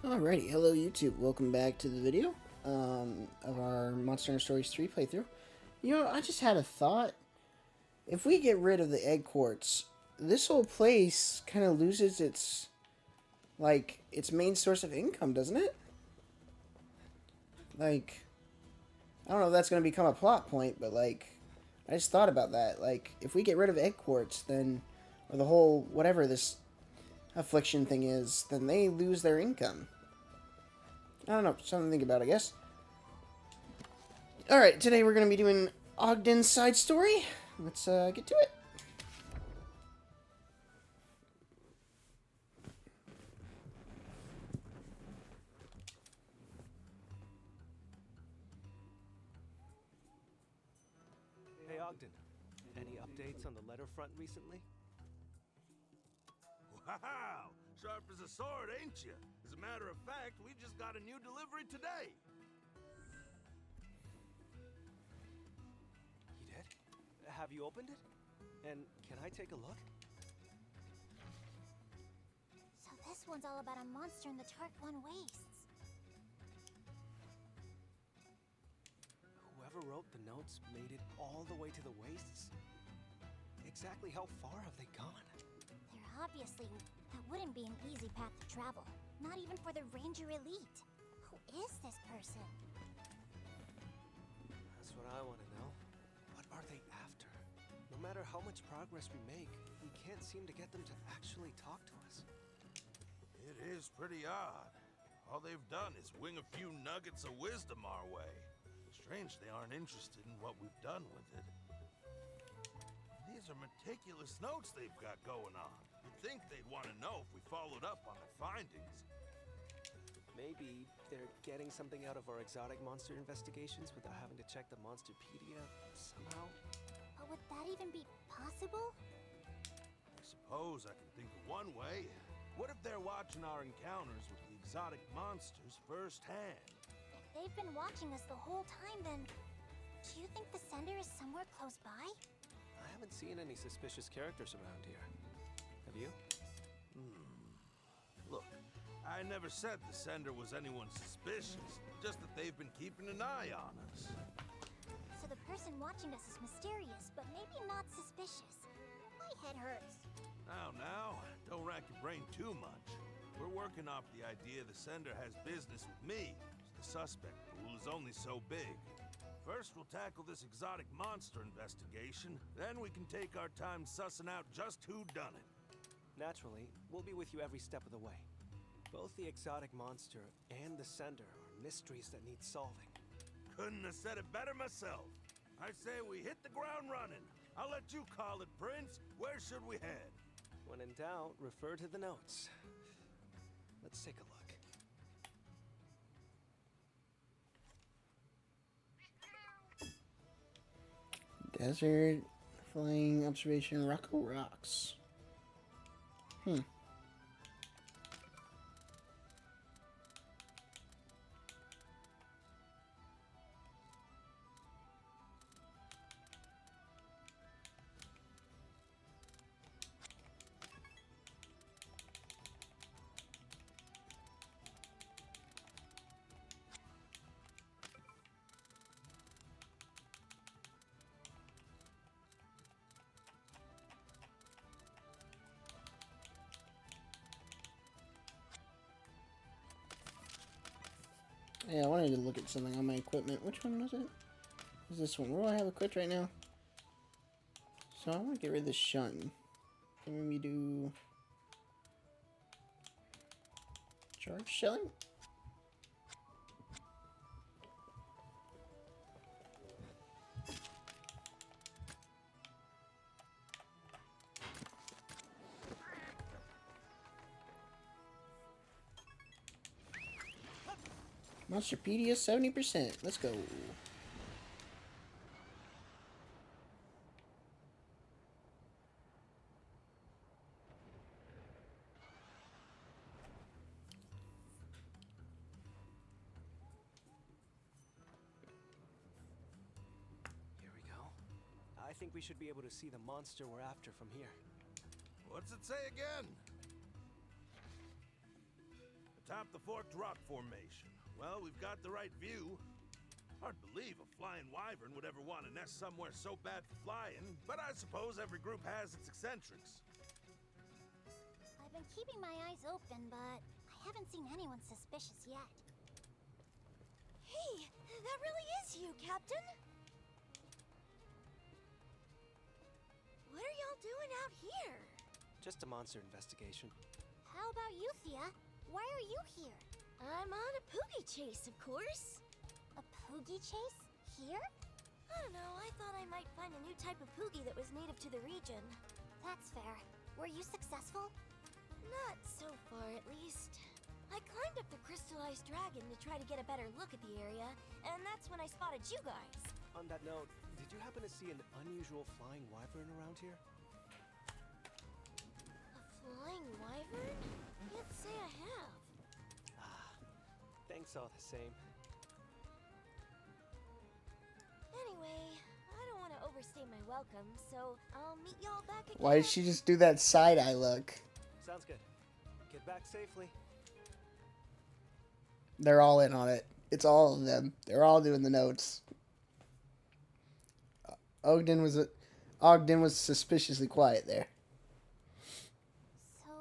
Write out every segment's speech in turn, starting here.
Alrighty, hello YouTube, welcome back to the video of our Monster Hunter Stories 3 playthrough. You know, I just had a thought. If we get rid of the egg quartz, this whole place kind of loses its main source of income, doesn't it? Like, I don't know if that's going to become a plot point, but I just thought about that. Like, if we get rid of egg quartz, then, or the whole, whatever this affliction thing is, then they lose their income. I don't know, something to think about, I guess. Alright, today we're going to be doing Ogdens Side Story. Let's get to it. Hey Ogden, any updates on the letter front recently? Wow! Sharp as a sword, ain't you? As a matter of fact, we just got a new delivery today. You did? Have you opened it? And can I take a look? So this one's all about a monster in the Tark 1 wastes. Whoever wrote the notes made it all the way to the wastes? Exactly how far have they gone? They're obviously... That wouldn't be an easy path to travel. Not even for the Ranger Elite. Who is this person? That's what I want to know. What are they after? No matter how much progress we make, we can't seem to get them to actually talk to us. It is pretty odd. All they've done is wing a few nuggets of wisdom our way. Strange they aren't interested in what we've done with it. These are meticulous notes they've got going on. You'd think they'd want to know if we followed up on their findings. Maybe they're getting something out of our exotic monster investigations without having to check the Monsterpedia somehow? But would that even be possible? I suppose I can think of one way. What if they're watching our encounters with the exotic monsters firsthand? If they've been watching us the whole time, then... Do you think the sender is somewhere close by? I haven't seen any suspicious characters around here. Have you? Look, I never said the sender was anyone suspicious, just that they've been keeping an eye on us. So the person watching us is mysterious, but maybe not suspicious. My head hurts. Now, don't rack your brain too much. We're working off the idea the sender has business with me. The suspect pool is only so big. First, we'll tackle this exotic monster investigation, then we can take our time sussing out just who done it. Naturally, we'll be with you every step of the way. Both the exotic monster and the sender are mysteries that need solving. Couldn't have said it better myself. I say we hit the ground running. I'll let you call it, Prince. Where should we head? When in doubt, refer to the notes. Let's take a look. Desert, flying observation, Rocco Rocks. Yeah, I wanted to look at something on my equipment. Which one was it? Is this one? What do I have equipped right now? So I want to get rid of the shun. Can we do charge shelling? Monsterpedia 70%. Let's go. Here we go. I think we should be able to see the monster we're after from here. What's it say again? atop the forked rock formation. Well, we've got the right view. Hard to believe a flying wyvern would ever want to nest somewhere so bad for flying, but I suppose every group has its eccentrics. I've been keeping my eyes open, but I haven't seen anyone suspicious yet. Hey, that really is you, Captain. What are y'all doing out here? Just a monster investigation. How about you, Thea? Why are you here? I'm on a poogie chase, of course. A poogie chase? Here? I don't know, I thought I might find a new type of poogie that was native to the region. That's fair. Were you successful? Not so far, at least. I climbed up the crystallized dragon to try to get a better look at the area, and that's when I spotted you guys. On that note, did you happen to see an unusual flying wyvern around here? A flying wyvern? Can't say I have. Thanks all the same. Anyway, I don't want to overstay my welcome, so I'll meet y'all back again. Why did she just do that side-eye look? Sounds good. Get back safely. They're all in on it. It's all of them. They're all doing the notes. Ogden was suspiciously quiet there. So,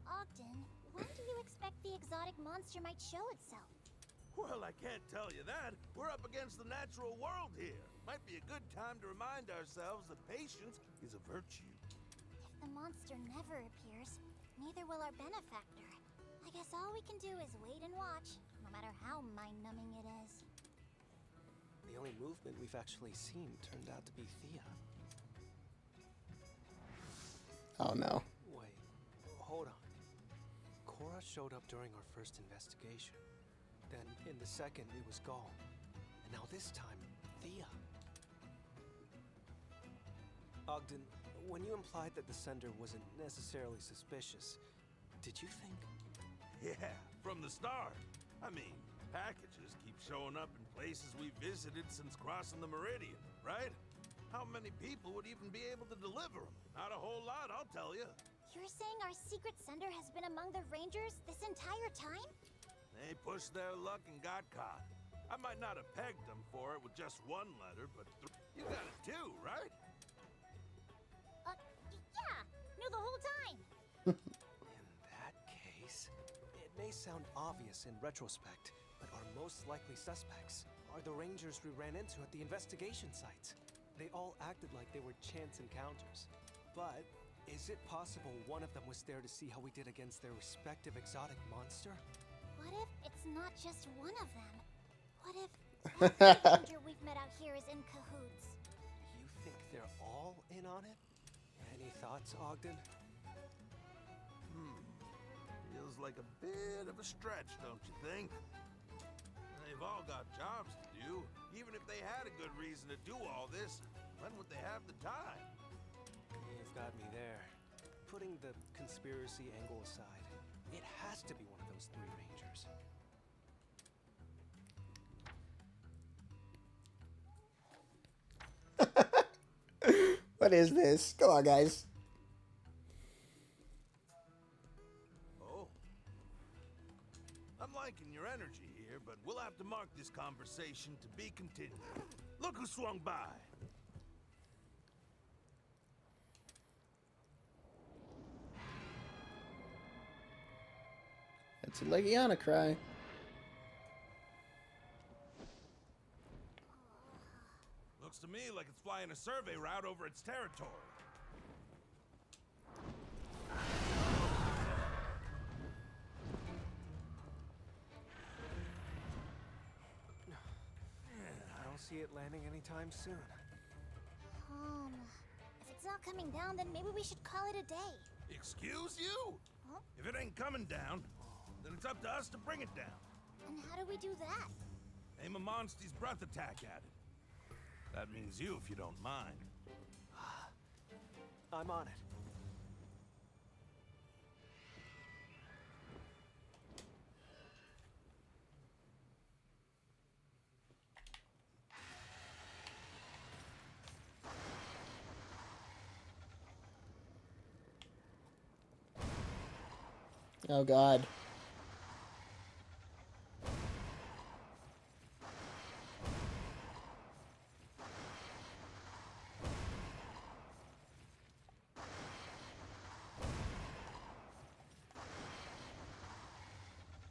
Ogden, when do you expect the exotic monster might show itself? Well, I can't tell you that. We're up against the natural world here. Might be a good time to remind ourselves that patience is a virtue. If the monster never appears, neither will our benefactor. I guess all we can do is wait and watch, no matter how mind-numbing it is. The only movement we've actually seen turned out to be Thea. Oh no. Wait, hold on. Cora showed up during our first investigation. Then, in the second, it was Gaul. And now this time, Thea. Ogden, when you implied that the sender wasn't necessarily suspicious, did you think? Yeah, from the start. I mean, packages keep showing up in places we visited since crossing the meridian, right? How many people would even be able to deliver them? Not a whole lot, I'll tell you. You're saying our secret sender has been among the Rangers this entire time? They pushed their luck and got caught. I might not have pegged them for it with just one letter, but you got it too, right? Yeah, knew the whole time. In that case, it may sound obvious in retrospect, but our most likely suspects are the Rangers we ran into at the investigation sites. They all acted like they were chance encounters. But is it possible one of them was there to see how we did against their respective exotic monster? What if it's not just one of them? What if every ranger we've met out here is in cahoots? You think they're all in on it? Any thoughts, Ogden? Feels like a bit of a stretch, don't you think? They've all got jobs to do. Even if they had a good reason to do all this, when would they have the time? You've got me there. Putting the conspiracy angle aside, it has to be one of those three Rangers. What is this? Come on, guys. Oh. I'm liking your energy here, but we'll have to mark this conversation to be continued. Look who swung by. That's a Legiana cry. Looks to me like it's flying a survey route over its territory. I don't see it landing anytime soon. If it's not coming down, then maybe we should call it a day. Excuse you? Huh? If it ain't coming down, then it's up to us to bring it down. And how do we do that? Aim a monster's breath attack at it. That means you, if you don't mind. I'm on it. Oh God.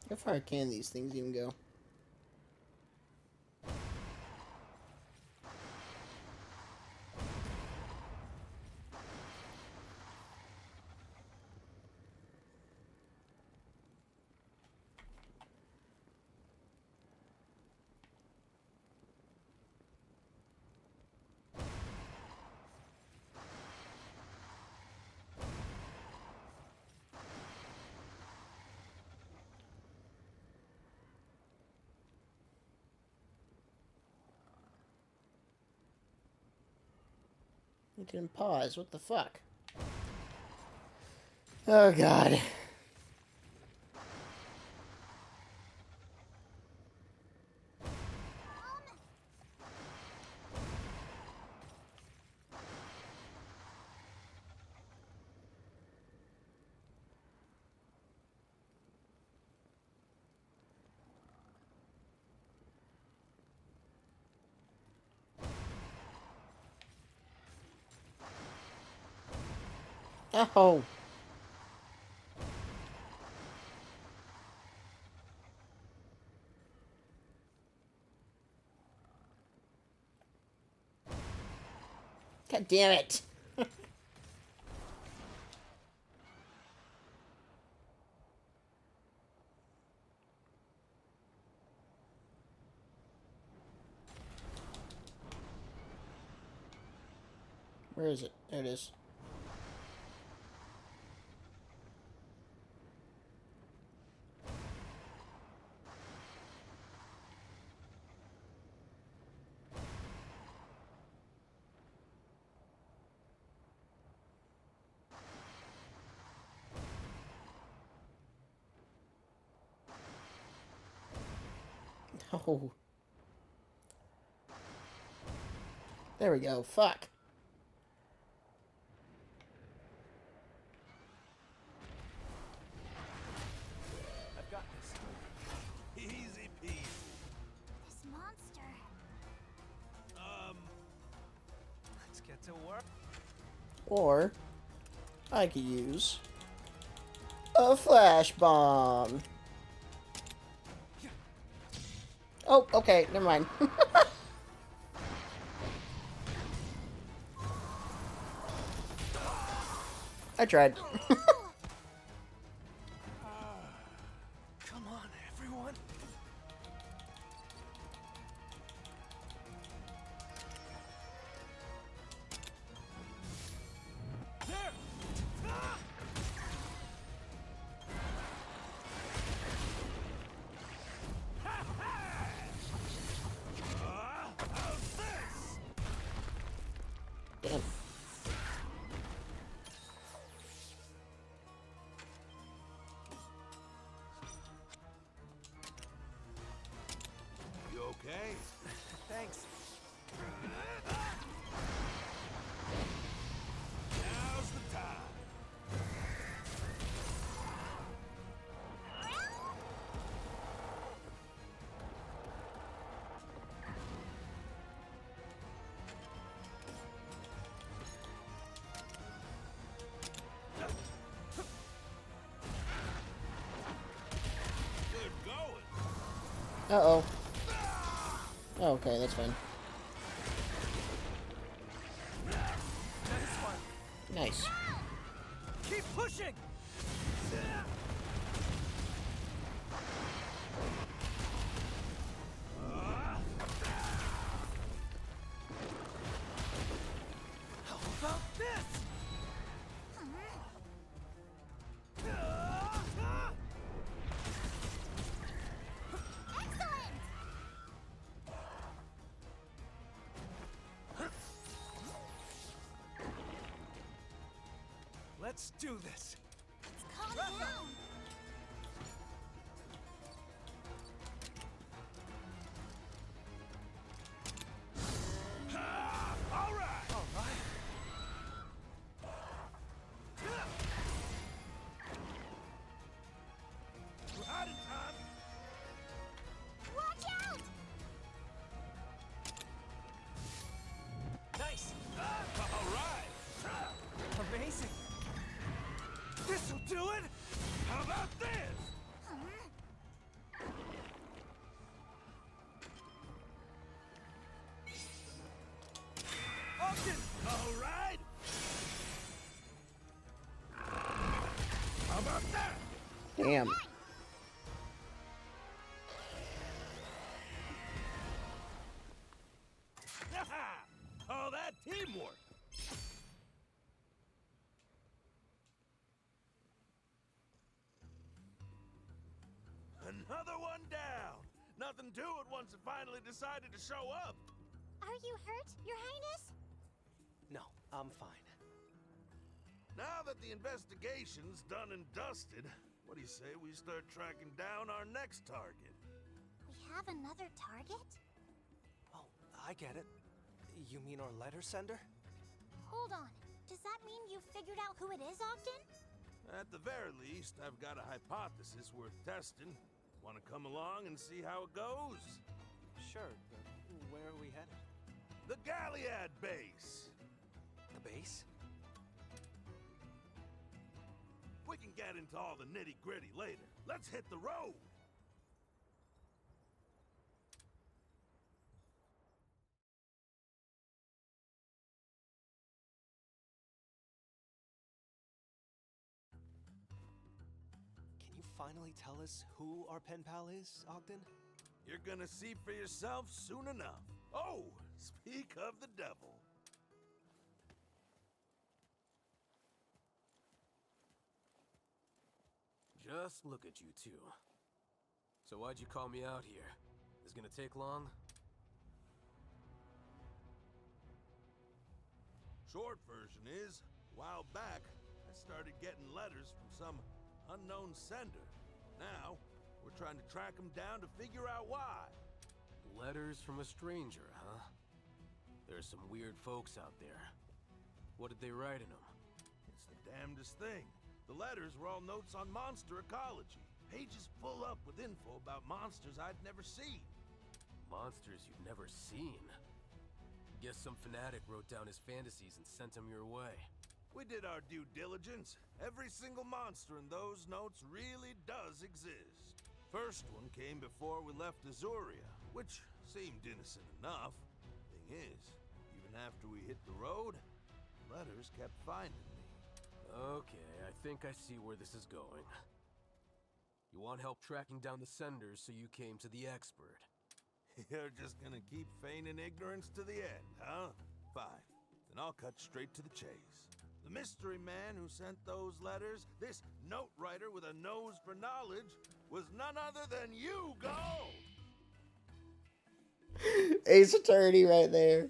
How far can these things even go? It didn't pause. What the fuck? Oh, God. Oh. God damn it. Where is it? There it is. Oh. There we go. Fuck. I've got this. Easy peasy. This monster. Let's get to work. Or I could use a flash bomb. Oh, okay. Never mind. I tried. Come on, everyone. There! Ah! How's this? Damn. You okay? Thanks. Now's the time. Good going. Uh-oh. Oh, okay, that's fine. Nice one. Nice. Keep pushing. How about this? Excellent! Let's do this. Calm down. All right. All right. We're out of time. Watch out! Nice. All right. Amazing. This'll do it. Damn. Oh, that teamwork! Another one down! Nothing to it once it finally decided to show up! Are you hurt, Your Highness? No, I'm fine. Now that the investigation's done and dusted, what do you say we start tracking down our next target? We have another target? Oh, I get it. You mean our letter sender? Hold on. Does that mean you've figured out who it is, Ogden? At the very least, I've got a hypothesis worth testing. Want to come along and see how it goes? Sure, but where are we headed? The Galliad base! The base? We can get into all the nitty-gritty later. Let's hit the road! Can you finally tell us who our pen pal is, Ogden? You're gonna see for yourself soon enough. Oh, speak of the devil. Just look at you two. So why'd you call me out here? Is it gonna take long? Short version is, a while back, I started getting letters from some unknown sender. Now, we're trying to track him down to figure out why. Letters from a stranger, huh? There's some weird folks out there. What did they write in them? It's the damnedest thing. The letters were all notes on monster ecology. Pages full up with info about monsters I'd never seen. Monsters you've never seen? Guess some fanatic wrote down his fantasies and sent them your way. We did our due diligence. Every single monster in those notes really does exist. First one came before we left Azuria, which seemed innocent enough. Thing is, even after we hit the road, letters kept finding me. Okay, I think I see where this is going. You want help tracking down the senders, so you came to the expert. You're just gonna keep feigning ignorance to the end, huh? Fine. Then I'll cut straight to the chase. The mystery man who sent those letters, this note writer with a nose for knowledge, was none other than you, Gold! Ace Attorney right there.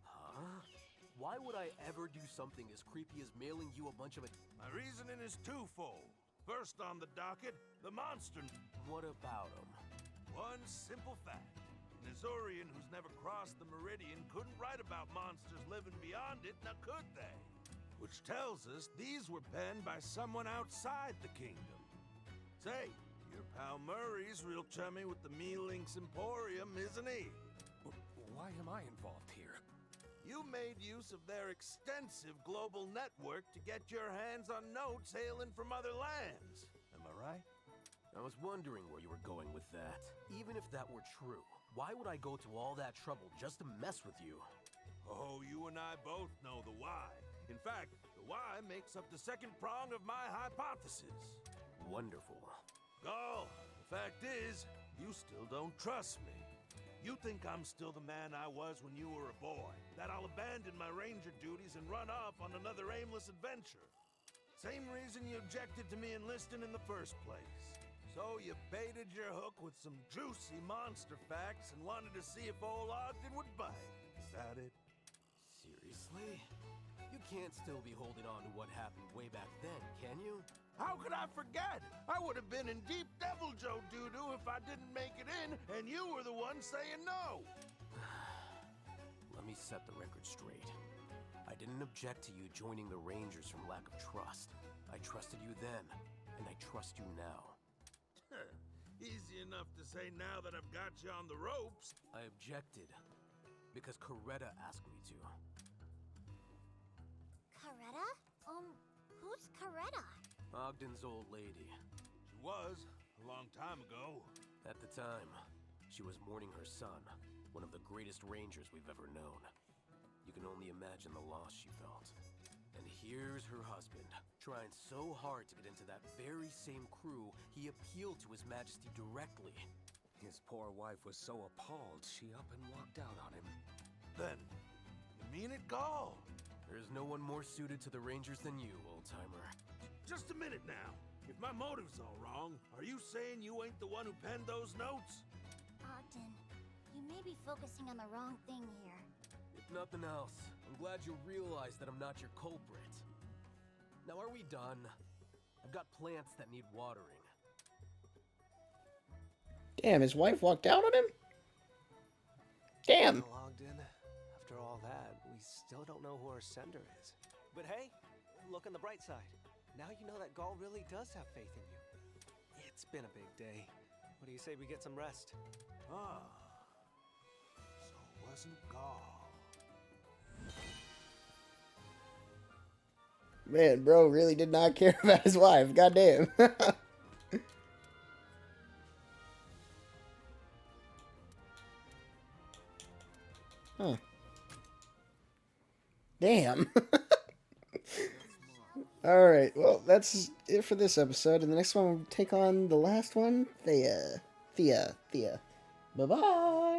Huh? Why would I ever do something as creepy as mailing you a bunch of it? My reasoning is twofold. First on the docket, the monster. What about them? One simple fact. An Azorian who's never crossed the Meridian couldn't write about monsters living beyond it, now could they? Which tells us these were penned by someone outside the kingdom. Say, your pal Murray's real chummy with the Me-Links Emporium, isn't he? Why am I involved here? You made use of their extensive global network to get your hands on notes hailing from other lands. Am I right? I was wondering where you were going with that. Even if that were true, why would I go to all that trouble just to mess with you? Oh, you and I both know the why. In fact, the why makes up the second prong of my hypothesis. Wonderful. Oh, the fact is, you still don't trust me. You think I'm still the man I was when you were a boy, that I'll abandon my ranger duties and run off on another aimless adventure. Same reason you objected to me enlisting in the first place. So you baited your hook with some juicy monster facts and wanted to see if old Ogden would bite. Is that it? Seriously? You can't still be holding on to what happened way back then, can you? How could I forget? I would have been in deep Devil Joe doo-doo if I didn't make it in, and you were the one saying no. Let me set the record straight. I didn't object to you joining the Rangers from lack of trust. I trusted you then, and I trust you now. Easy enough to say now that I've got you on the ropes. I objected because Coretta asked me to. Coretta? Who's Coretta? Ogden's old lady. She was, a long time ago. At the time, she was mourning her son. one of the greatest rangers we've ever known. You can only imagine the loss she felt. And here's her husband, trying so hard to get into that very same crew, he appealed to His Majesty directly. His poor wife was so appalled, she up and walked out on him. Then, you mean it, Gall? There's no one more suited to the Rangers than you, old-timer. Just a minute now. If my motive's all wrong, are you saying you ain't the one who penned those notes? Ogden, you may be focusing on the wrong thing here. If nothing else, I'm glad you realize that I'm not your culprit. Now are we done? I've got plants that need watering. Damn, his wife walked out on him? Damn. Well, Ogden, after all that, we still don't know who our sender is. But hey, look on the bright side. Now you know that Gall really does have faith in you. It's been a big day. What do you say we get some rest? Ah. So it wasn't Gall. Man, bro really did not care about his wife. Goddamn. Huh. Damn. Alright, well, that's it for this episode. And the next one, we'll take on the last one, Thea. Bye-bye.